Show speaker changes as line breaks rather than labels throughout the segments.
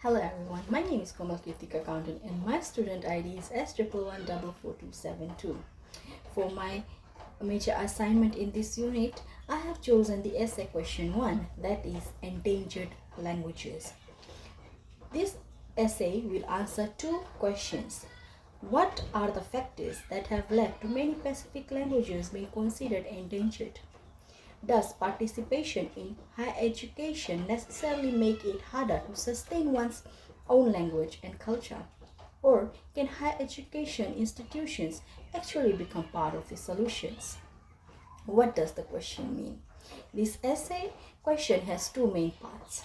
Hello everyone, my name is Komal Kirtik Accountant and my student ID is S111444272. For my major assignment in this unit, I have chosen the essay question 1, that is Endangered Languages. This essay will answer two questions. What are the factors that have led to many Pacific languages being considered endangered? Does participation in higher education necessarily make it harder to sustain one's own language and culture? Or can higher education institutions actually become part of the solutions? What does the question mean? This essay question has two main parts.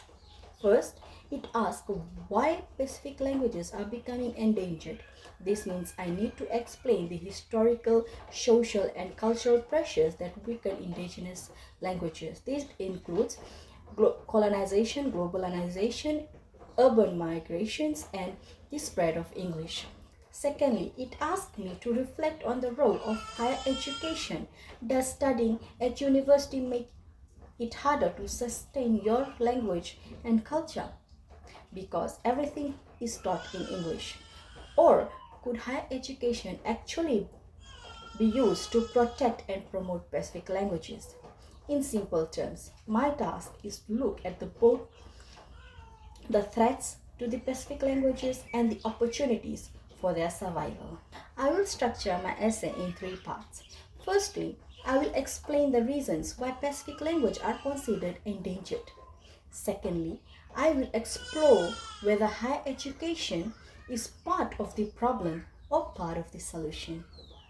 First, it asks why Pacific languages are becoming endangered. This means I need to explain the historical, social, and cultural pressures that weaken indigenous languages. This includes colonization, globalization, urban migrations, and the spread of English. Secondly, it asks me to reflect on the role of higher education. Does studying at university make it harder to sustain your language and culture because everything is taught in English? Or could higher education actually be used to protect and promote Pacific languages? In simple terms, my task is to look at both the threats to the Pacific languages and the opportunities for their survival. I will structure my essay in three parts. Firstly, I will explain the reasons why Pacific languages are considered endangered. Secondly, I will explore whether higher education is part of the problem or part of the solution.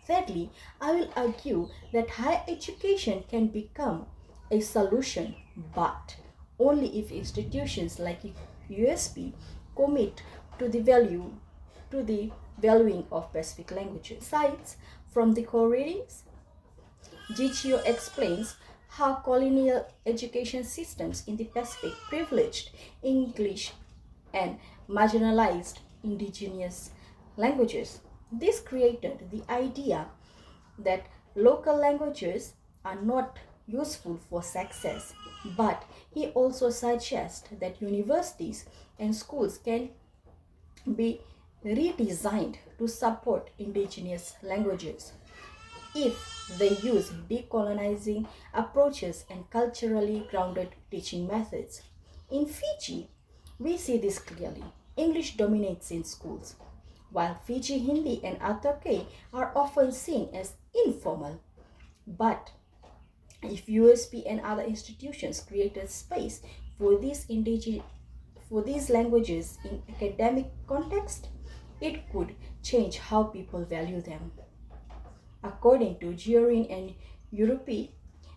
Thirdly, I will argue that higher education can become a solution, but only if institutions like USP commit to the valuing of Pacific languages. Besides, from the core readings, Gichio explains how colonial education systems in the Pacific privileged English and marginalized indigenous languages. This created the idea that local languages are not useful for success, but he also suggests that universities and schools can be redesigned to support indigenous languages if they use decolonizing approaches and culturally grounded teaching methods. In Fiji, we see this clearly. English dominates in schools, while Fiji Hindi and Atake are often seen as informal. But if USP and other institutions created space for these languages in academic context, it could change how people value them. According to Giorin and Europe,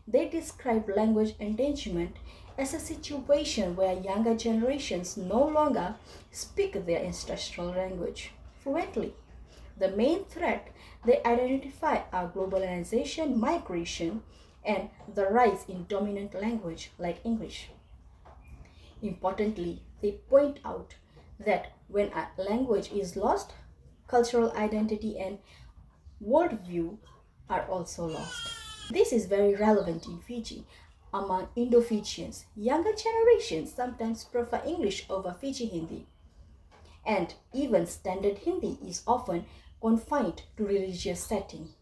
they describe language endangerment as a situation where younger generations no longer speak their ancestral language fluently. The main threat they identify are globalization, migration, and the rise in dominant language like English. Importantly, they point out that when a language is lost, cultural identity and worldview are also lost. This is very relevant in Fiji. Among Indo-Fijians, younger generations sometimes prefer English over Fiji Hindi, and even standard Hindi is often confined to religious setting.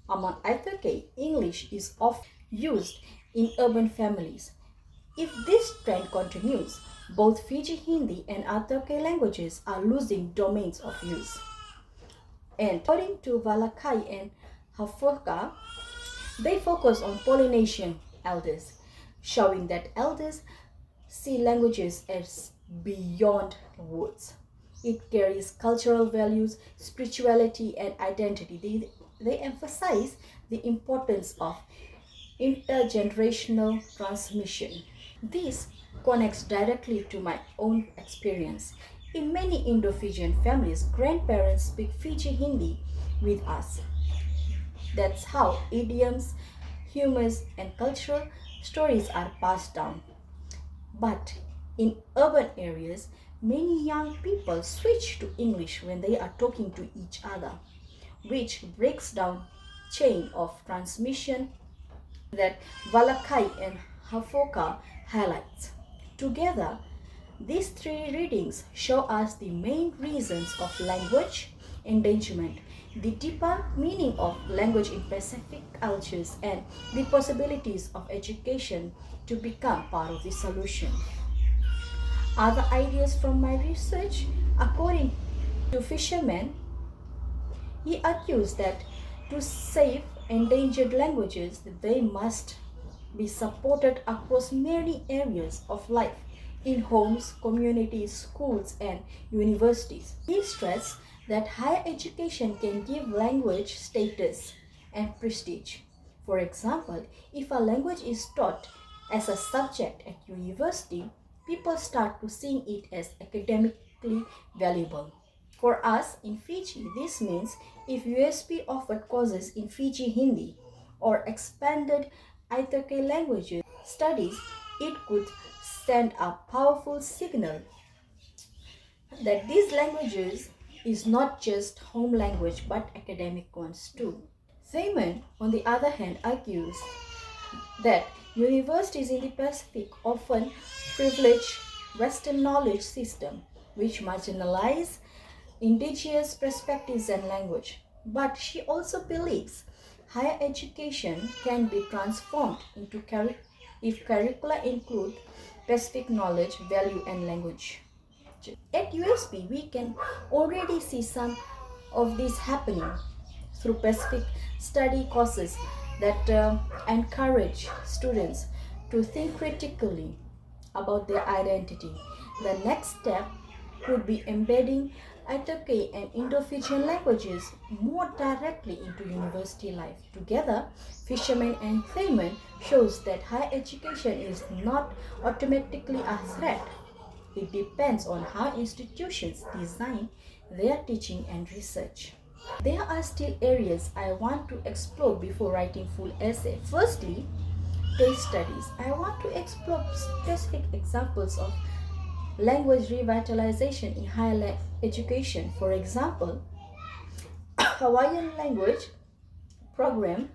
Among Aitake, English is often used in urban families. If this trend continues, both Fiji Hindi and Aitake languages are losing domains of use. And according to Valakai and Hafoka, they focus on Polynesian elders, showing that elders see languages as beyond words. It carries cultural values, spirituality, and identity. They emphasize the importance of intergenerational transmission. This connects directly to my own experience. In many Indo-Fijian families, grandparents speak Fiji Hindi with us. That's how idioms, humors, and cultural stories are passed down. But in urban areas, many young people switch to English when they are talking to each other, which breaks down chain of transmission that Valakai and Hafoka highlights. Together, These three readings show us the main reasons of language endangerment, the deeper meaning of language in Pacific cultures, and the possibilities of education to become part of the solution. Other ideas from my research, according to Fisherman, he argues that to save endangered languages, they must be supported across many areas of life in homes, communities, schools, and universities. He stressed that higher education can give language status and prestige. For example, if a language is taught as a subject at university, people start to see it as academically valuable. For us in Fiji, this means if USP offered courses in Fiji Hindi or expanded Aitake languages studies, it could send a powerful signal that these languages is not just home language but academic ones too. Simon, on the other hand, argues that universities in the Pacific often privilege Western knowledge system which marginalize indigenous perspectives and language. But she also believes higher education can be transformed into if curricula include Pacific knowledge, value, and language. At USP, we can already see some of this happening through Pacific study courses that encourage students to think critically about their identity. The next step would be embedding Aitake and Indo-Fijian languages more directly into university life. Together, Fisherman and Théman shows that higher education is not automatically a threat. It depends on how institutions design their teaching and research. There are still areas I want to explore before writing full essay. Firstly, case studies. I want to explore specific examples of language revitalization in higher education. For example, Hawaiian language program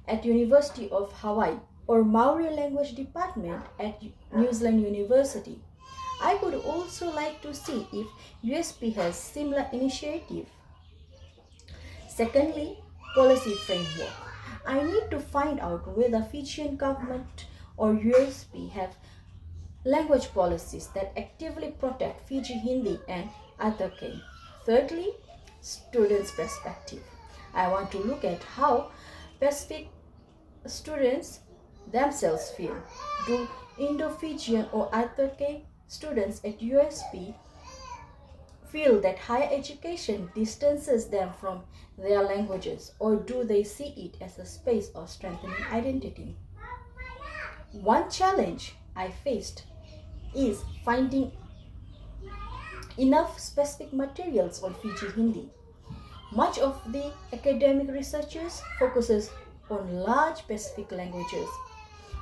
at University of Hawaii or Maori language department at New Zealand University. I would also like to see if USP has similar initiative. Secondly, policy framework. I need to find out whether Fijian government or USP have language policies that actively protect Fiji Hindi and Aitake. Thirdly, students' perspective. I want to look at how Pacific students themselves feel. Do Indo-Fijian or Aitake students at USP feel that higher education distances them from their languages, or do they see it as a space of strengthening identity? One challenge I faced is finding enough specific materials on Fiji Hindi. Much of the academic researchers focuses on large Pacific languages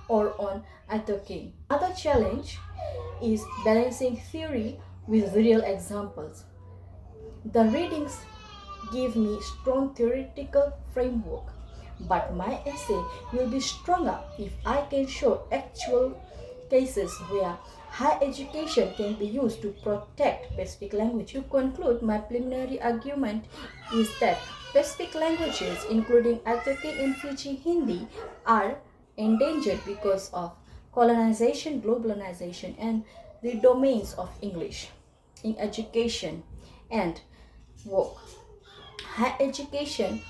or on Aitake. Another challenge is balancing theory with real examples. The readings give me strong theoretical framework, but my essay will be stronger if I can show actual cases where higher education can be used to protect Pacific language. To conclude, my preliminary argument is that Pacific languages, including Aitake and Fiji Hindi, are endangered because of colonization, globalization, and the domains of English in education and work. Higher education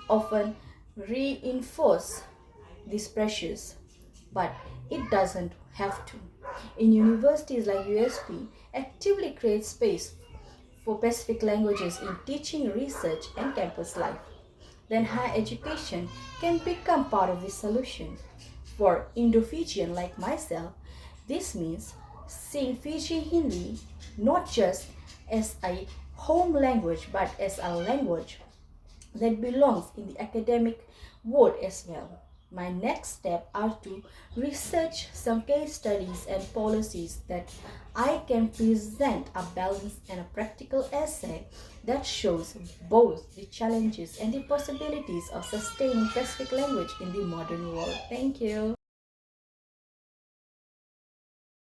often reinforce these pressures, but it doesn't have to. In universities like USP, actively create space for Pacific languages in teaching, research, and campus life. Then higher education can become part of the solution. For Indo-Fijian like myself, this means seeing Fiji Hindi not just as a home language but as a language that belongs in the academic world as well. My next step are to research some case studies and policies that I can present a balanced and a practical essay that shows both the challenges and the possibilities of sustaining Pacific language in the modern world. Thank you.